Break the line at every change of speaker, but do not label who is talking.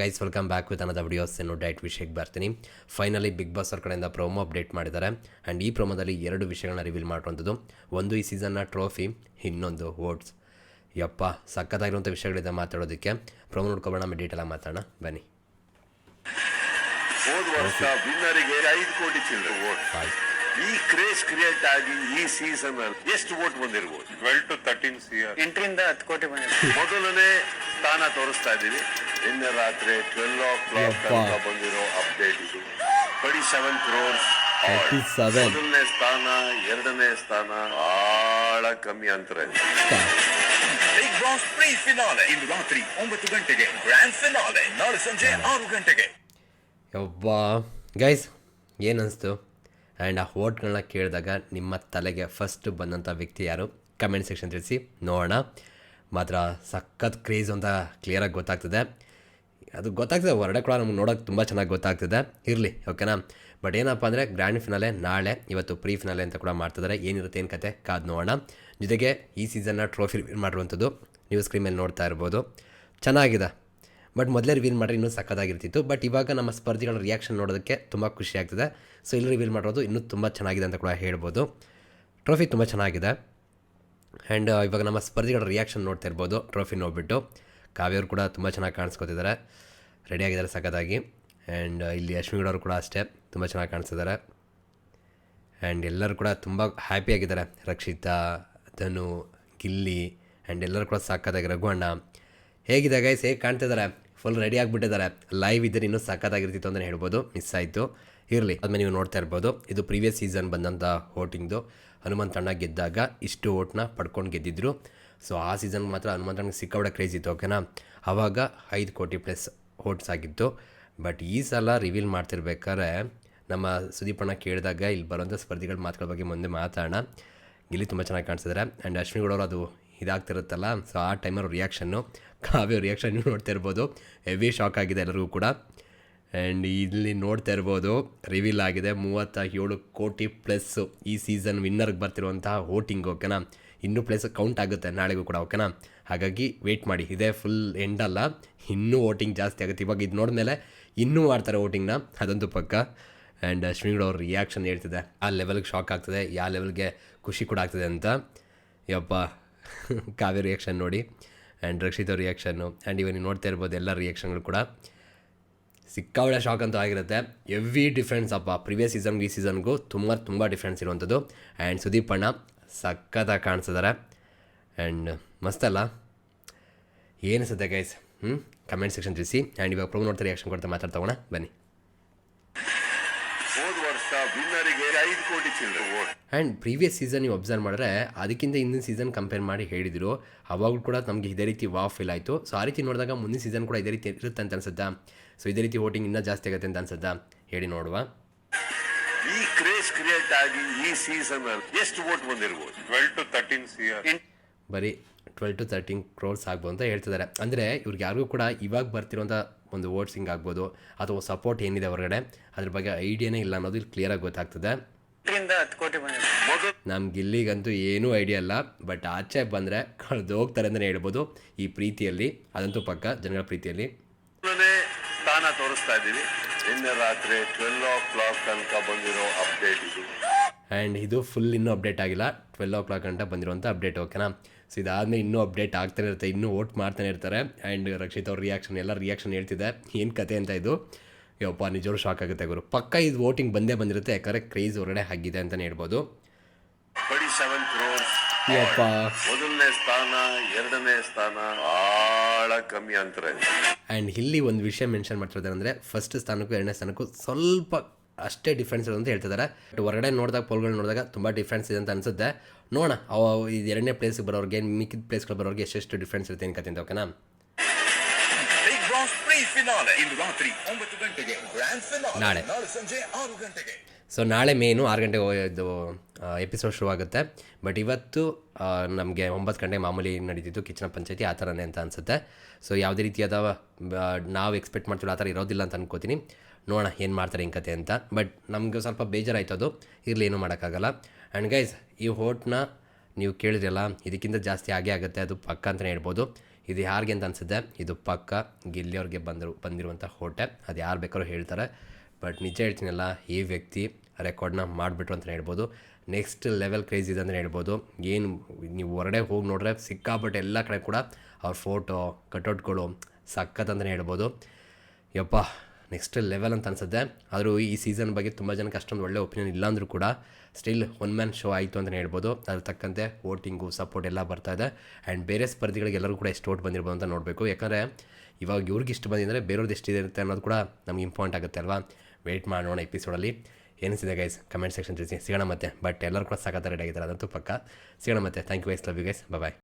Guys welcome back with ಅನ್ನದ videos ಇನ್ನು ಡೈಟ್ ವಿಷಯಕ್ಕೆ ಬರ್ತೀನಿ. ಫೈನಲಿ ಬಿಗ್ ಬಾಸ್ ಅವ್ರ ಕಡೆಯಿಂದ ಪ್ರೋಮೋ ಅಪ್ಡೇಟ್ ಮಾಡಿದ್ದಾರೆ. ಆ್ಯಂಡ್ ಈ ಪ್ರೋಮೋದಲ್ಲಿ 2 ವಿಷಯಗಳನ್ನ ರಿವೀಲ್ ಮಾಡಿರುವಂಥದ್ದು. ಒಂದು ಈ ಸೀಸನ್ನ ಟ್ರೋಫಿ, ಇನ್ನೊಂದು ವೋಟ್ಸ್. ಯಪ್ಪ ಸಖತ್ತಾಗಿರುವಂಥ ವಿಷಯಗಳಿದೆ ಮಾತಾಡೋದಕ್ಕೆ. ಪ್ರೋಮೋ ನೋಡ್ಕೊಬೋಣ, ನಮ್ಮ ಡೀಟೇಲಾಗಿ ಮಾತಾಡೋಣ ಬನ್ನಿ.
ಹೋದ ವರ್ಷ ವಿನ್ನರಿಗೆ 5 ಕೋಟಿ ಚಿಲ್ಲರೆ ವೋಟ್. ಈ ಕ್ರೇಜ್ ಕ್ರಿಯೇಟ್ ಆಗಿ ಈ ಸೀಸನ್ ಅಲ್ಲಿ ಎಷ್ಟು ವೋಟ್ ಬಂದಿರಬಹುದು?
12 to 13 CR.
8ರಿಂದ 10 ಕೋಟಿ ಬಂದಿದೆ.
ಮೊದಲನೇ ಸ್ಥಾನ ತೋರಿಸ್ತಾ ಇದ್ದೀವಿ. ನಿನ್ನೆ ರಾತ್ರಿ 12 o'clock ತನಕ ಬಂದಿರೋ ಅಪ್ಡೇಟ್ ಇದು. 37 crores. ಮೊದಲನೇ ಸ್ಥಾನ, 2ನೇ ಸ್ಥಾನ ಬಹಳ ಕಮ್ಮಿ ಅಂತರ ಇದೆ.
ಬಿಗ್ ಬಾಸ್ ಪ್ರೀ ಫಿನಾಲೆ ಇಂದು ರಾತ್ರಿ 9 ಗಂಟೆಗೆ, ಗ್ರ್ಯಾಂಡ್ ಫಿನಾಲೆ ನಾಳೆ ಸಂಜೆ 6 ಗಂಟೆಗೆ.
ಯವ್ವ ಗೈಸ್ ಏನನ್ನಿಸ್ತು? ಆ್ಯಂಡ್ ಆ ವೋಟ್ಗಳನ್ನ ಕೇಳಿದಾಗ ನಿಮ್ಮ ತಲೆಗೆ ಫಸ್ಟ್ ಬಂದಂಥ ವ್ಯಕ್ತಿ ಯಾರು? ಕಮೆಂಟ್ ಸೆಕ್ಷನ್ ತಿಳಿಸಿ ನೋಡೋಣ. ಮಾತ್ರ ಸಖತ್ ಕ್ರೇಜ್ ಅಂತ ಕ್ಲಿಯರಾಗಿ ಗೊತ್ತಾಗ್ತದೆ. ಅದು ಗೊತ್ತಾಗ್ತದೆ, ಹೊರಡೆ ಕೂಡ ನಮ್ಗೆ ನೋಡೋಕೆ ತುಂಬ ಚೆನ್ನಾಗಿ ಗೊತ್ತಾಗ್ತದೆ. ಇರಲಿ, ಓಕೆನಾ. ಬಟ್ ಏನಪ್ಪ ಅಂದರೆ ಗ್ರ್ಯಾಂಡ್ ಫಿನಾಲೆ ನಾಳೆ, ಇವತ್ತು ಪ್ರೀ ಫಿನಾಲೆ ಅಂತ ಕೂಡ ಮಾಡ್ತಿದ್ದಾರೆ. ಏನಿರುತ್ತೆ ಏನು ಕತೆ ಕಾದು ನೋಡೋಣ. ಜೊತೆಗೆ ಈ ಸೀಸನ್ನ ಟ್ರೋಫಿ ರಿವೀಲ್ ಮಾಡಿರುವಂಥದ್ದು ನೀವು ಸ್ಕ್ರೀನ್ ಮೇಲೆ ನೋಡ್ತಾ ಇರ್ಬೋದು. ಚೆನ್ನಾಗಿದೆ. ಬಟ್ ಮೊದಲೇ ರಿವೀಲ್ ಮಾಡಿದ್ರೆ ಇನ್ನೂ ಸಕ್ಕತ್ತಾಗಿರ್ತಿತ್ತು. ಬಟ್ ಇವಾಗ ನಮ್ಮ ಸ್ಪರ್ಧಿಗಳ ರಿಯಾಕ್ಷನ್ ನೋಡೋದಕ್ಕೆ ತುಂಬ ಖುಷಿ ಆಗ್ತಿದೆ. ಸೊ ಇಲ್ಲಿ ರಿವೀಲ್ ಮಾಡೋದು ಇನ್ನೂ ತುಂಬ ಚೆನ್ನಾಗಿದೆ ಅಂತ ಕೂಡ ಹೇಳ್ಬೋದು. ಟ್ರೋಫಿ ತುಂಬ ಚೆನ್ನಾಗಿದೆ. ಆ್ಯಂಡ್ ಇವಾಗ ನಮ್ಮ ಸ್ಪರ್ಧಿಗಳ ರಿಯಾಕ್ಷನ್ ನೋಡ್ತಾ ಇರ್ಬೋದು. ಟ್ರೋಫಿ ನೋಡಿಬಿಟ್ಟು ಕಾವ್ಯವ್ರು ಕೂಡ ತುಂಬ ಚೆನ್ನಾಗಿ ಕಾಣಿಸ್ಕೊತಿದ್ದಾರೆ, ರೆಡಿಯಾಗಿದ್ದಾರೆ ಸಖತ್ತಾಗಿ. ಆ್ಯಂಡ್ ಇಲ್ಲಿ ಅಶ್ವಿನಿಗೌಡವರು ಕೂಡ ಅಷ್ಟೇ ತುಂಬ ಚೆನ್ನಾಗಿ ಕಾಣಿಸ್ತಿದ್ದಾರೆ. ಆ್ಯಂಡ್ ಎಲ್ಲರೂ ಕೂಡ ತುಂಬ ಹ್ಯಾಪಿಯಾಗಿದ್ದಾರೆ. ರಕ್ಷಿತಾ, ಧನು, ಗಿಲ್ಲಿ ಆ್ಯಂಡ್ ಎಲ್ಲರೂ ಕೂಡ ಸಖತ್ತಾಗಿ. ರಘುವಣ್ಣ ಹೇಗಿದೆ ಗೈಸ್? ಹೇಗೆ ಕಾಣ್ತಿದ್ದಾರೆ? ಫುಲ್ ರೆಡಿ ಆಗಿಬಿಟ್ಟಿದ್ದಾರೆ. ಲೈವ್ ಇದ್ದರೆ ಇನ್ನೂ ಸಖತ್ತಾಗಿರ್ತಿತ್ತು ಅಂತಲೇ ಹೇಳ್ಬೋದು. ಮಿಸ್ ಆಯಿತು. ಇರಲಿ, ಆದಮೇಲೆ ನೀವು ನೋಡ್ತಾ ಇರ್ಬೋದು. ಇದು ಪ್ರೀವಿಯಸ್ ಸೀಸನ್ ಬಂದಂಥ ವೋಟಿಂಗ್ದು. ಹನುಮಂತಣ್ಣ ಗೆದ್ದಾಗ ಇಷ್ಟು ವೋಟ್ನ ಪಡ್ಕೊಂಡು ಗೆದ್ದಿದ್ರು. ಸೊ ಆ ಸೀಸನ್ಗೆ ಮಾತ್ರ ಹನುಮಂತಣ್ಣಗೆ ಸಿಕ್ಕಾಬಡ ಕ್ರೇಜ್ ಇತ್ತು, ಓಕೆನಾ. ಆವಾಗ 5 ಕೋಟಿ ಪ್ಲಸ್ ವೋಟ್ಸ್ ಆಗಿತ್ತು. ಬಟ್ ಈ ಸಲ ರಿವೀಲ್ ಮಾಡ್ತಿರ್ಬೇಕಾದ್ರೆ ನಮ್ಮ ಸುದೀಪಣ್ಣ ಕೇಳಿದಾಗ ಇಲ್ಲಿ ಬರೋಂಥ ಸ್ಪರ್ಧಿಗಳ ಮಾತುಗಳ ಬಗ್ಗೆ ಮುಂದೆ ಮಾತಾಡೋಣ. ಗಿಲ್ಲಿ ತುಂಬ ಚೆನ್ನಾಗಿ ಕಾಣಿಸಿದ್ದಾರೆ. ಆ್ಯಂಡ್ ಅಶ್ವಿನಿಗೌಡವರು ಅದು ಇದಾಗ್ತಿರುತ್ತಲ್ಲ, ಸೊ ಆ ಟೈಮಲ್ಲಿ ರಿಯಾಕ್ಷನ್ನು, ಕಾವ್ಯ ರಿಯಾಕ್ಷನ್ ನೀವು ನೋಡ್ತಾ ಇರ್ಬೋದು. ಹೆವಿ ಶಾಕ್ ಆಗಿದೆ ಎಲ್ಲರಿಗೂ ಕೂಡ. ಆ್ಯಂಡ್ ಇಲ್ಲಿ ನೋಡ್ತಾ ಇರ್ಬೋದು ರಿವೀಲ್ ಆಗಿದೆ 37 ಕೋಟಿ ಪ್ಲಸ್ಸು ಈ ಸೀಸನ್ ವಿನ್ನರ್ಗೆ ಬರ್ತಿರುವಂತಹ ವೋಟಿಂಗ್, ಓಕೆನಾ. ಇನ್ನೂ ಪ್ಲಸ್ ಕೌಂಟ್ ಆಗುತ್ತೆ ನಾಳೆಗೂ ಕೂಡ, ಓಕೆನಾ. ಹಾಗಾಗಿ ವೆಯ್ಟ್ ಮಾಡಿ, ಇದೇ ಫುಲ್ ಎಂಡ್ ಅಲ್ಲ, ಇನ್ನೂ ವೋಟಿಂಗ್ ಜಾಸ್ತಿ ಆಗುತ್ತೆ. ಇವಾಗ ಇದು ನೋಡಿದ್ಮೇಲೆ ಇನ್ನೂ ಮಾಡ್ತಾರೆ ವೋಟಿಂಗ್ನ, ಅದಂತೂ ಪಕ್ಕ. ಆ್ಯಂಡ್ ಅಶ್ವಿನಿಗೌಡ ಅವ್ರ ರಿಯಾಕ್ಷನ್ ಹೇಳ್ತಿದೆ, ಆ ಲೆವೆಲ್ಗೆ ಶಾಕ್ ಆಗ್ತದೆ, ಯಾವ ಲೆವೆಲ್ಗೆ ಖುಷಿ ಕೂಡ ಆಗ್ತದೆ ಅಂತ. ಯಪ್ಪ ಕಾವ್ಯ ರಿಯಾಕ್ಷನ್ ನೋಡಿ, ಆ್ಯಂಡ್ ರಕ್ಷಿತ ರಿಯಾಕ್ಷನ್ನು, ಆ್ಯಂಡ್ ಇವಾಗ ನೀವು ನೋಡ್ತಾ ಇರ್ಬೋದು ಎಲ್ಲ ರಿಯಾಕ್ಷನ್ಗಳು ಕೂಡ ಸಿಕ್ಕಾಬಳೆ ಶಾಕ್ ಅಂತೂ ಆಗಿರುತ್ತೆ. ಎವ್ರಿ ಡಿಫ್ರೆನ್ಸ್ ಅಪ್ಪ, ಪ್ರಿವಿಯಸ್ ಸೀಸನ್ಗೂ ಈ ಸೀಸನ್ಗೂ ತುಂಬ ಡಿಫ್ರೆನ್ಸ್ ಇರುವಂಥದ್ದು. ಆ್ಯಂಡ್ ಸುದೀಪ್ ಅಣ್ಣ ಸಖತ್ತಾಗಿ ಕಾಣಿಸಿದ್ದಾರೆ. ಆ್ಯಂಡ್ ಮಸ್ತಲ್ಲ, ಏನಿಸುತ್ತೆ ಗೈಸ್? ಕಮೆಂಟ್ ಸೆಕ್ಷನ್ ತಿಳಿಸಿ. ಆ್ಯಂಡ್ ಇವಾಗ ಪ್ರೋಮೋ ನೋಡ್ತಾ ರಿಯಾಕ್ಷನ್ ಕೊಡ್ತಾ ಮಾತಾಡ್ತೋಣ ಬನ್ನಿ.
ಹೋದ ವರ್ಷ ವಿನ್ನರಿಗೆ 5 ಕೋಟಿ ಚಿಲ್ಲರೆ ವೋಟ್.
ಆ್ಯಂಡ್ ಪ್ರೀವಿಯಸ್ ಸೀಸನ್ ನೀವು ಅಬ್ಸರ್ವ್ ಮಾಡಿದ್ರೆ ಅದಕ್ಕಿಂತ ಹಿಂದಿನ ಸೀಸನ್ ಕಂಪೇರ್ ಮಾಡಿ ಹೇಳಿದರು. ಅವಾಗಲೂ ಕೂಡ ನಮಗೆ ಇದೇ ರೀತಿ ಫೀಲ್ ಆಯಿತು. ಸೊ ಆ ರೀತಿ ನೋಡಿದಾಗ ಮುಂದಿನ ಸೀಸನ್ ಕೂಡ ಇದೇ ರೀತಿ ಇರುತ್ತೆ ಅಂತ ಅನ್ಸುತ್ತಾ? ಸೊ ಇದೇ ರೀತಿ ವೋಟಿಂಗ್ ಇನ್ನೂ ಜಾಸ್ತಿ ಆಗುತ್ತೆ ಅಂತ ಅನ್ಸುತ್ತಾ? ಹೇಳಿ ನೋಡುವ.
ಈ ಕ್ರೇಜ್ ಕ್ರಿಯೇಟ್ ಆಗಿ ಈ ಸೀಸನ್ ಅಲ್ಲಿ ಎಷ್ಟು ವೋಟ್ ಬಂದಿರಬಹುದು?
12 to 13 CR.
ಬರೀ 12 to 13 crores ಆಗ್ಬೋದು ಅಂತ ಹೇಳ್ತಿದ್ದಾರೆ. ಅಂದರೆ ಇವ್ರಿಗೆ ಯಾರಿಗೂ ಕೂಡ ಇವಾಗ ಬರ್ತಿರೋಂಥ ಒಂದು ವೋಟ್ಸಿಂಗ್ ಆಗ್ಬೋದು ಅಥವಾ ಸಪೋರ್ಟ್ ಏನಿದೆ ಹೊರಗಡೆ ಅದ್ರ ಬಗ್ಗೆ ಐಡಿಯಾನೇ ಇಲ್ಲ ಅನ್ನೋದು ಇಲ್ಲಿ ಕ್ಲಿಯರಾಗಿ ಗೊತ್ತಾಗ್ತದೆ.
8ರಿಂದ 10 ಕೋಟಿ ಬಂದಿದೆ.
ನಮ್ಗೆ ಇಲ್ಲಿಗಂತೂ ಏನೂ ಐಡಿಯಾ ಇಲ್ಲ. ಬಟ್ ಆಚೆ ಬಂದರೆ ಕಳೆದು ಹೋಗ್ತಾರೆ ಅಂತಲೇ ಹೇಳ್ಬೋದು ಈ ಪ್ರೀತಿಯಲ್ಲಿ, ಅದಂತೂ ಪಕ್ಕ, ಜನಗಳ ಪ್ರೀತಿಯಲ್ಲಿ.
ಮೊದಲನೇ ಸ್ಥಾನ ತೋರಿಸ್ತಾ ಇದ್ದೀವಿ. ನಿನ್ನೆ ರಾತ್ರಿ 12 o'clock ತನಕ ಬಂದಿರೋ ಅಪ್ಡೇಟ್ ಇದು.
ಆ್ಯಂಡ್ ಇದು ಫುಲ್ ಇನ್ನೂ ಅಪ್ಡೇಟ್ ಆಗಿಲ್ಲ. 12 o'clock ಗಂಟ ಬಂದಿರುವಂಥ ಅಪ್ಡೇಟ್, ಓಕೆನಾ. ಸೊ ಇದಾದಮೇಲೆ ಇನ್ನೂ ಅಪ್ಡೇಟ್ ಆಗ್ತಾನೆ ಇರುತ್ತೆ, ಇನ್ನೂ ವೋಟ್ ಮಾಡ್ತಾನೆ ಇರ್ತಾರೆ. ಆ್ಯಂಡ್ ರಕ್ಷಿತ್ ಅವ್ರ ರಿಯಾಕ್ಷನ್, ಎಲ್ಲ ರಿಯಾಕ್ಷನ್ ಹೇಳ್ತಿದೆ ಏನು ಕತೆ ಅಂತ. ಇದು ಯಪ್ಪ ನಿಜವೂ ಶಾಕ್ ಆಗುತ್ತೆ ಗುರು. ಪಕ್ಕ ಇದು ವೋಟಿಂಗ್ ಬಂದಿರುತ್ತೆ, ಯಾಕಂದರೆ ಕ್ರೇಜ್ ಹೊರಗಡೆ ಆಗಿದೆ ಅಂತಲೇ ಹೇಳ್ಬೋದು.
37 crores.
ಯಪ್ಪ
ಮೊದಲನೇ ಸ್ಥಾನ, 2ನೇ ಸ್ಥಾನ ಬಹಳ ಕಮ್ಮಿ ಅಂತರ ಇದೆ.
ಆ್ಯಂಡ್ ಇಲ್ಲಿ ಒಂದು ವಿಷಯ ಮೆನ್ಷನ್ ಮಾಡ್ತಿರೋದು ಅಂದರೆ ಫಸ್ಟ್ ಸ್ಥಾನಕ್ಕೂ 2ನೇ ಸ್ಥಾನಕ್ಕೂ ಸ್ವಲ್ಪ ಅಷ್ಟೇ ಡಿಫ್ರೆನ್ಸ್ ಇದೆ ಅಂತ ಹೇಳ್ತಿದ್ದಾರೆ. ಬಟ್ ಹೊರಗಡೆ ನೋಡಿದಾಗ ಪೋಲ್ಗಳು ನೋಡಿದಾಗ ತುಂಬ ಡಿಫ್ರೆನ್ಸ್ ಇದೆ ಅಂತ ಅನಿಸುತ್ತೆ. ನೋಡೋಣ ಇದು 2ನೇ ಪ್ಲೇಸ್ಗೆ ಬರೋರಿಗೆ, ಮಿಕ್ಕಿದ ಪ್ಲೇಸ್ಗಳು ಬರೋರಿಗೆ ಎಷ್ಟೆಷ್ಟು ಡಿಫ್ರೆನ್ಸ್ ಇರುತ್ತೆ ಏನು ಕತೆ ಅಂತ, ಓಕೆನಾ.
ಬಿಗ್ ಬಾಸ್ ಪ್ರೀ ಫಿನಾಲೆ ಇಂದು ರಾತ್ರಿ 9 ಗಂಟೆಗೆ, ಗ್ರ್ಯಾಂಡ್ ಫಿನಾಲೆ
ನಾಳೆ
ಸಂಜೆ 6 ಗಂಟೆಗೆ.
ಸೊ ನಾಳೆ ಮೇನು 6 ಗಂಟೆಗೆ ಇದು ಎಪಿಸೋಡ್ ಶುರುವಾಗುತ್ತೆ. ಬಟ್ ಇವತ್ತು ನಮಗೆ 9 ಗಂಟೆಗೆ ಮಾಮೂಲಿ ನಡೀತಿತ್ತು ಕಿಚನ ಪಂಚಾಯತಿ, ಆ ಥರನೇ ಅಂತ ಅನಿಸುತ್ತೆ. ಸೊ ಯಾವುದೇ ರೀತಿಯಾದ ನಾವು ಎಕ್ಸ್ಪೆಕ್ಟ್ ಮಾಡ್ತೀವಿ ಆ ಥರ ಇರೋದಿಲ್ಲ ಅಂತ ಅನ್ಕೋತೀನಿ. ನೋಡೋಣ ಏನು ಮಾಡ್ತಾರೆ ಏನು ಕತೆ ಅಂತ. ಬಟ್ ನಮಗೆ ಸ್ವಲ್ಪ ಬೇಜಾರಾಯ್ತು, ಅದು ಇರಲಿ, ಏನೂ ಮಾಡೋಕ್ಕಾಗಲ್ಲ. ಆ್ಯಂಡ್ ಗೈಸ್ ಈ ವೋಟ್ನ ನೀವು ಕೇಳಿದ್ರಲ್ಲ, ಇದಕ್ಕಿಂತ ಜಾಸ್ತಿ ಆಗೇ ಆಗುತ್ತೆ, ಅದು ಪಕ್ಕ ಅಂತಲೇ ಹೇಳ್ಬೋದು. ಇದು ಯಾರಿಗೆ ಅಂತ ಅನಿಸುತ್ತೆ, ಇದು ಪಕ್ಕ ಗಿಲ್ಲಿಯವ್ರಿಗೆ ಬಂದಿರುವಂಥ ಹೋಟೆ. ಅದು ಯಾರು ಬೇಕಾದ್ರೂ ಹೇಳ್ತಾರೆ, ಬಟ್ ನಿಜ ಹೇಳ್ತೀನಲ್ಲ, ಈ ವ್ಯಕ್ತಿ ರೆಕಾರ್ಡ್ನ ಮಾಡಿಬಿಟ್ರು ಅಂತಲೇ ಹೇಳ್ಬೋದು. ನೆಕ್ಸ್ಟ್ ಲೆವೆಲ್ ಕ್ರೇಜ್ ಇದೆ ಅಂತಲೇ ಹೇಳ್ಬೋದು. ಏನು ನೀವು ಹೊರಗಡೆ ಹೋಗಿ ನೋಡ್ರೆ ಸಿಕ್ಕಾಪಟ್ಟೆ ಎಲ್ಲ ಕಡೆ ಕೂಡ ಅವ್ರ ಫೋಟೋ ಕಟೌಟ್ಗಳು ಸಖತ್ ಅಂತಲೇ ಹೇಳ್ಬೋದು. ಯಪ್ಪ ನೆಕ್ಸ್ಟ್ ಲೆವೆಲ್ ಅಂತ ಅನಿಸುತ್ತೆ. ಆದರೂ ಈ ಸೀಸನ್ ಬಗ್ಗೆ ತುಂಬ ಜನಕ್ಕೆ ಅಷ್ಟೊಂದು ಒಳ್ಳೆ ಒಪಿನಿಯನ್ ಇಲ್ಲಾಂದ್ರೂ ಕೂಡ ಸ್ಟಿಲ್ ಒನ್ ಮ್ಯಾನ್ ಶೋ ಆಯಿತು ಅಂತಲೇ ಹೇಳ್ಬೋದು. ಅದ್ರ ತಕ್ಕಂತೆ ವೋಟಿಂಗು ಸಪೋರ್ಟ್ ಎಲ್ಲ ಬರ್ತಾಯಿದೆ. ಆ್ಯಂಡ್ ಬೇರೆ ಸ್ಪರ್ಧಿಗಳಿಗೆ ಎಲ್ಲರೂ ಕೂಡ ಎಷ್ಟು ವೋಟ್ ಬಂದಿರ್ಬೋದು ಅಂತ ನೋಡಬೇಕು. ಯಾಕಂದರೆ ಇವಾಗ ಇವ್ರಿಗೆ ಇಷ್ಟು ಬಂದಿದ್ದರೆ ಬೇರೆಯವ್ರದ್ದು ಎಷ್ಟಿರುತ್ತೆ ಅನ್ನೋದು ಕೂಡ ನಮ್ಗೆ ಇಂಪಾರ್ಟೆಂಟ್ ಆಗುತ್ತೆ ಅಲ್ವಾ. ವೆಯ್ಟ್ ಮಾಡೋಣ ಎಪಿಸೋಡಲ್ಲಿ ಏನಿಸಿದೆ ಗೈಸ್, ಕಮೆಂಟ್ ಸೆಕ್ಷನ್ ತಿಳಿಸಿ. ಸಿಗೋಣ ಮತ್ತೆ. ಬಟ್ ಎಲ್ಲರೂ ಕೂಡ ಸಾಕತ್ತ ರೆಡಿ ಆಗಿದ್ದಾರೆ, ಅದಂತೂ ಪಕ್ಕ. ಸಿಗೋಣ ಮತ್ತೆ. Thank you guys, love you guys, bye.